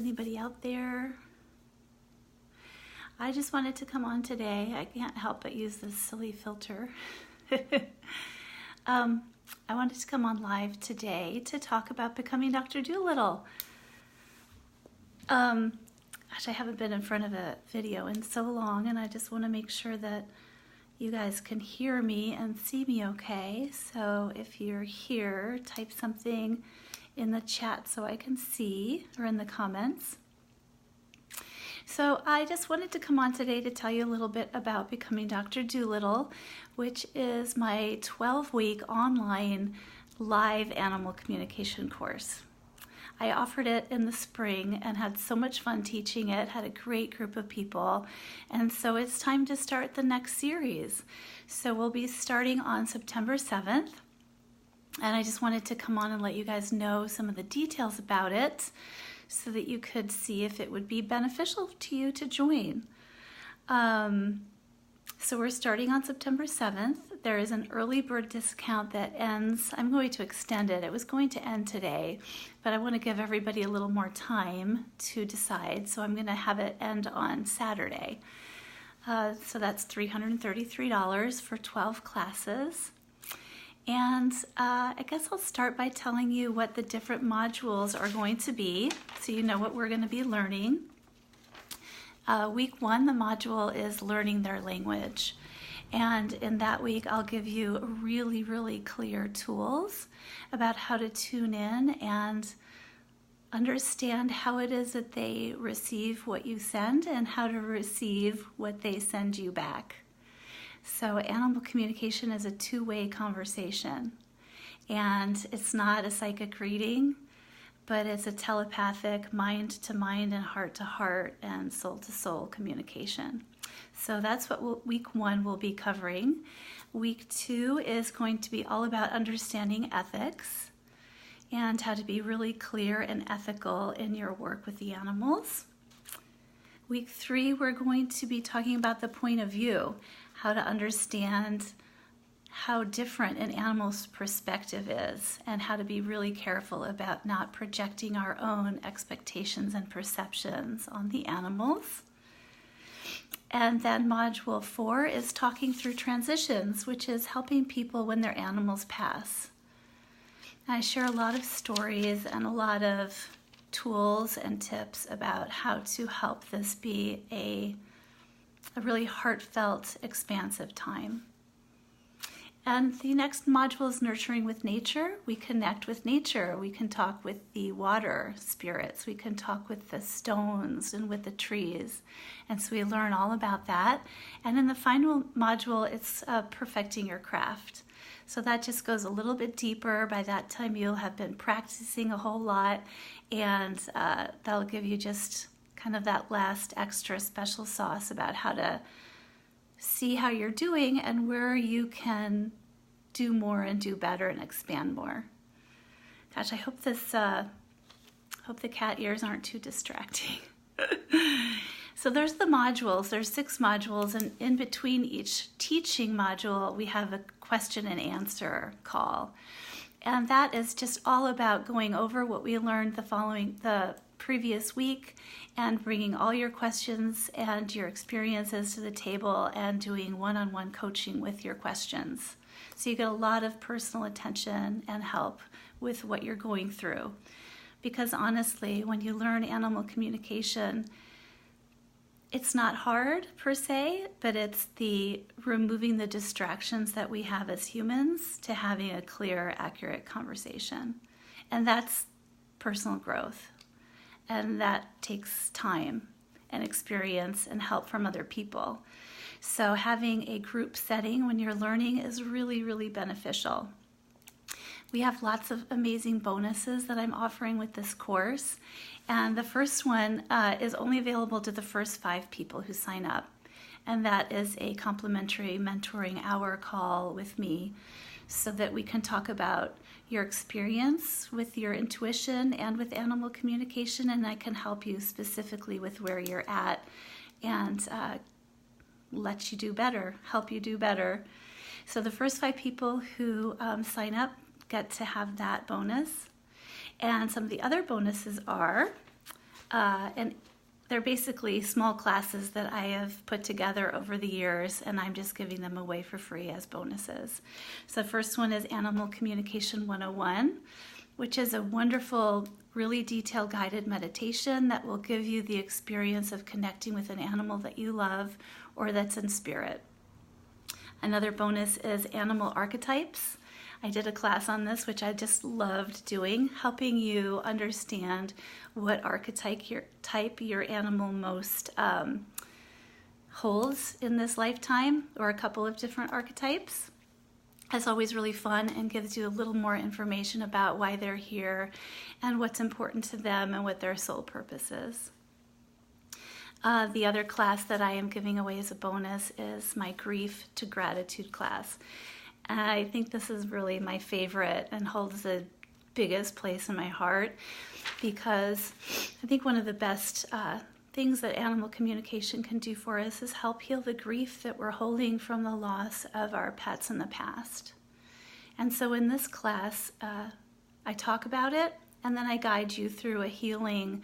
anybody out there? I just wanted to come on today. I can't help but use this silly filter. I wanted to come on live today to talk about becoming Dr. Dolittle. Gosh, I haven't been in front of a video in so long, and I just want to make sure that you guys can hear me and see me okay. So if you're here, type something in the chat so I can see, or in the comments. So I just wanted to come on today to tell you a little bit about Becoming Dr. Dolittle, which is my 12-week online live animal communication course. I offered it in the spring and had so much fun teaching it, had a great group of people, and so it's time to start the next series. So we'll be starting on September 7th, and I just wanted to come on and let you guys know some of the details about it so that you could see if it would be beneficial to you to join. So we're starting on September 7th. There is an early bird discount that ends. I'm going to extend it. It was going to end today, but I want to give everybody a little more time to decide. So I'm going to have it end on Saturday. So that's $333 for 12 classes. And I guess I'll start by telling you what the different modules are going to be, so you know what we're going to be learning. Week 1, the module is learning their language. And in that week, I'll give you really, really clear tools about how to tune in and understand how it is that they receive what you send and how to receive what they send you back. So animal communication is a two-way conversation. And it's not a psychic reading, but it's a telepathic mind-to-mind and heart-to-heart and soul-to-soul communication. So that's what week 1 will be covering. Week 2 is going to be all about understanding ethics and how to be really clear and ethical in your work with the animals. Week 3, we're going to be talking about the point of view, how to understand how different an animal's perspective is, and how to be really careful about not projecting our own expectations and perceptions on the animals. And then module 4 is talking through transitions, which is helping people when their animals pass. I share a lot of stories and a lot of tools and tips about how to help this be a really heartfelt, expansive time. And the next module is nurturing with nature. We connect with nature. We can talk with the water spirits. We can talk with the stones and with the trees. And so we learn all about that. And in the final module, it's perfecting your craft. So that just goes a little bit deeper. By that time, you'll have been practicing a whole lot, and that'll give you just kind of that last extra special sauce about how to see how you're doing and where you can do more and do better and expand more. Gosh, I hope hope the cat ears aren't too distracting. So there's the modules. There's 6 modules, and in between each teaching module, we have a question and answer call. And that is just all about going over what we learned the previous week and bringing all your questions and your experiences to the table and doing one-on-one coaching with your questions. So you get a lot of personal attention and help with what you're going through. Because honestly, when you learn animal communication, it's not hard per se, but it's the removing the distractions that we have as humans to having a clear, accurate conversation. And that's personal growth. And that takes time and experience and help from other people. So having a group setting when you're learning is really, really beneficial. We have lots of amazing bonuses that I'm offering with this course. And the first one is only available to the first 5 people who sign up. And that is a complimentary mentoring hour call with me so that we can talk about your experience with your intuition and with animal communication, and I can help you specifically with where you're at and let you do better, help you do better. So the first 5 people who sign up get to have that bonus. And some of the other bonuses are And they're basically small classes that I have put together over the years, and I'm just giving them away for free as bonuses. So the first one is Animal Communication 101, which is a wonderful, really detailed guided meditation that will give you the experience of connecting with an animal that you love or that's in spirit. Another bonus is Animal Archetypes. I did a class on this, which I just loved doing, helping you understand what archetype your animal most holds in this lifetime, or a couple of different archetypes. It's always really fun and gives you a little more information about why they're here and what's important to them and what their soul purpose is. The other class that I am giving away as a bonus is my Grief to Gratitude class. I think this is really my favorite and holds the biggest place in my heart, because I think one of the best things that animal communication can do for us is help heal the grief that we're holding from the loss of our pets in the past. And so in this class, I talk about it, and then I guide you through a healing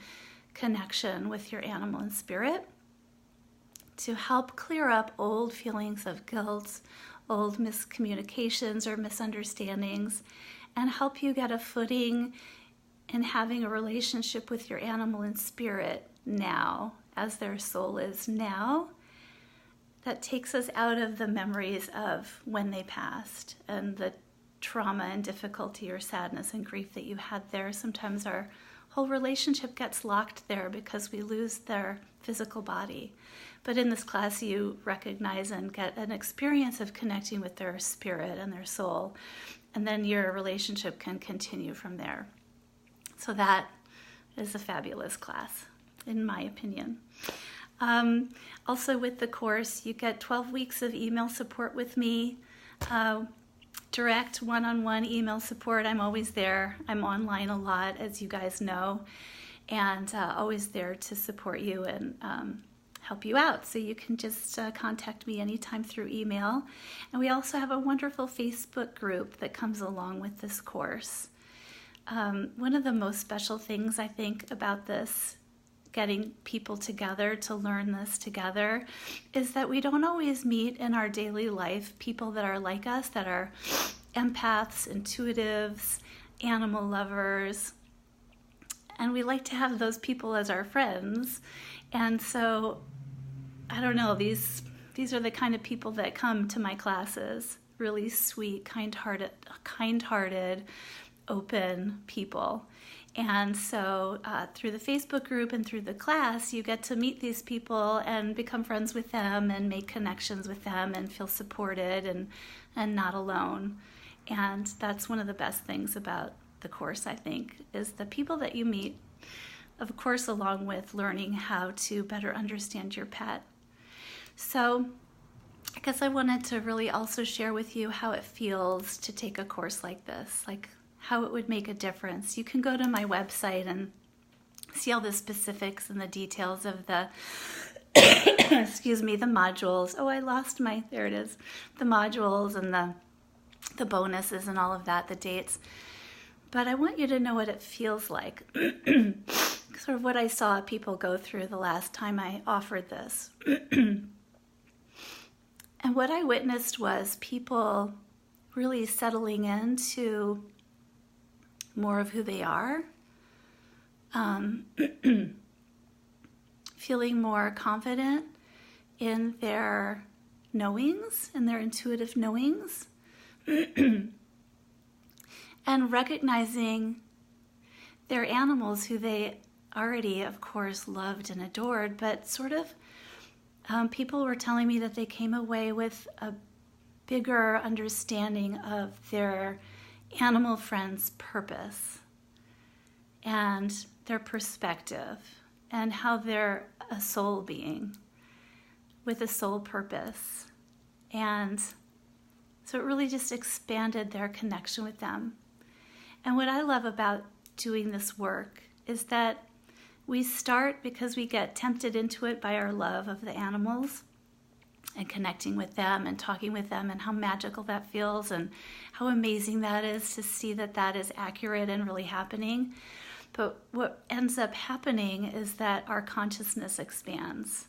connection with your animal and spirit to help clear up old feelings of guilt, old miscommunications or misunderstandings, and help you get a footing in having a relationship with your animal and spirit now, as their soul is now, that takes us out of the memories of when they passed and the trauma and difficulty or sadness and grief that you had there. Sometimes our whole relationship gets locked there because we lose their physical body. But in this class, you recognize and get an experience of connecting with their spirit and their soul, and then your relationship can continue from there. So that is a fabulous class, in my opinion. Also with the course, you get 12 weeks of email support with me, direct one-on-one email support. I'm always there. I'm online a lot, as you guys know, and always there to support you and help you out. So you can just contact me anytime through email. And we also have a wonderful Facebook group that comes along with this course. One of the most special things I think about this, getting people together to learn this together, is that we don't always meet in our daily life people that are like us, that are empaths, intuitives, animal lovers, and we like to have those people as our friends. And so, I don't know, these are the kind of people that come to my classes, really sweet, kind-hearted, open people. And so through the Facebook group and through the class, you get to meet these people and become friends with them and make connections with them and feel supported and not alone. And that's one of the best things about the course, I think, is the people that you meet, of course, along with learning how to better understand your pet. So I guess I wanted to really also share with you how it feels to take a course like this, like how it would make a difference. You can go to my website and see all the specifics and the details of the, excuse me, the modules. Oh, I lost there it is. The modules and the bonuses and all of that, the dates. But I want you to know what it feels like, sort of what I saw people go through the last time I offered this. And what I witnessed was people really settling into more of who they are, feeling more confident in their knowings, in their intuitive knowings, and recognizing their animals who they already, of course, loved and adored, but sort of people were telling me that they came away with a bigger understanding of their animal friends' purpose and their perspective and how they're a soul being with a soul purpose. And so it really just expanded their connection with them. And what I love about doing this work is that we start because we get tempted into it by our love of the animals and connecting with them and talking with them and how magical that feels and how amazing that is to see that that is accurate and really happening. But what ends up happening is that our consciousness expands.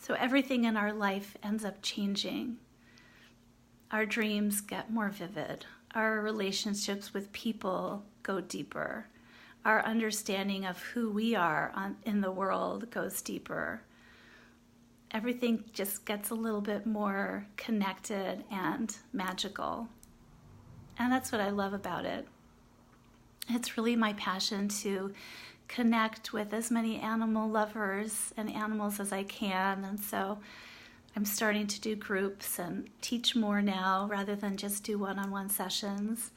So everything in our life ends up changing. Our dreams get more vivid. Our relationships with people go deeper. Our understanding of who we are in the world goes deeper. Everything just gets a little bit more connected and magical. And that's what I love about it. It's really my passion to connect with as many animal lovers and animals as I can. And so I'm starting to do groups and teach more now rather than just do one-on-one sessions.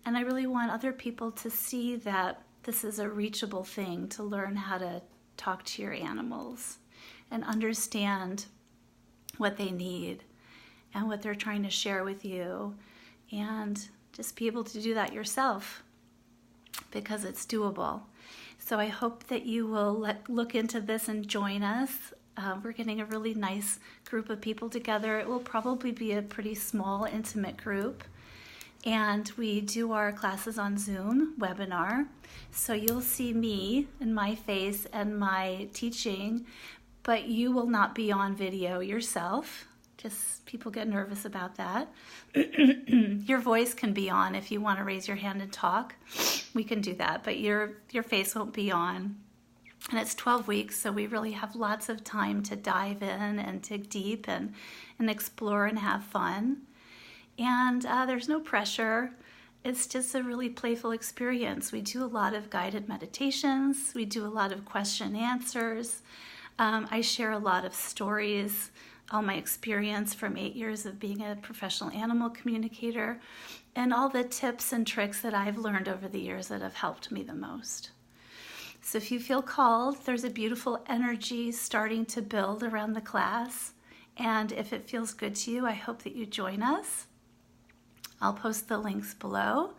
And I really want other people to see that this is a reachable thing, to learn how to talk to your animals and understand what they need and what they're trying to share with you, and just be able to do that yourself because it's doable. So I hope that you will look into this and join us. We're getting a really nice group of people together. It will probably be a pretty small, intimate group. And we do our classes on Zoom webinar. So you'll see me and my face and my teaching, but you will not be on video yourself. Just people get nervous about that. Your voice can be on if you want to raise your hand and talk. We can do that, but your face won't be on. And it's 12 weeks, so we really have lots of time to dive in and dig deep and explore and have fun. And there's no pressure. It's just a really playful experience. We do a lot of guided meditations. We do a lot of question and answers. I share a lot of stories, all my experience from 8 years of being a professional animal communicator, and all the tips and tricks that I've learned over the years that have helped me the most. So if you feel called, there's a beautiful energy starting to build around the class. And if it feels good to you, I hope that you join us. I'll post the links below.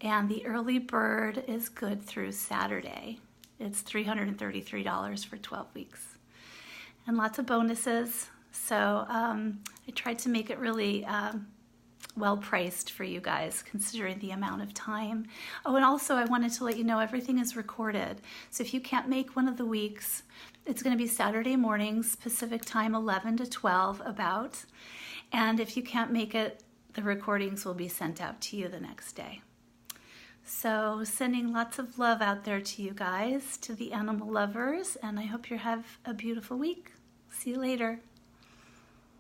And the early bird is good through Saturday. It's $333 for 12 weeks. And lots of bonuses. So I tried to make it really well priced for you guys, considering the amount of time. Oh, and also I wanted to let you know everything is recorded. So if you can't make one of the weeks, it's going to be Saturday mornings, Pacific time, 11 to 12 about. And if you can't make it, the recordings will be sent out to you the next day. So sending lots of love out there to you guys, to the animal lovers, and I hope you have a beautiful week. See you later.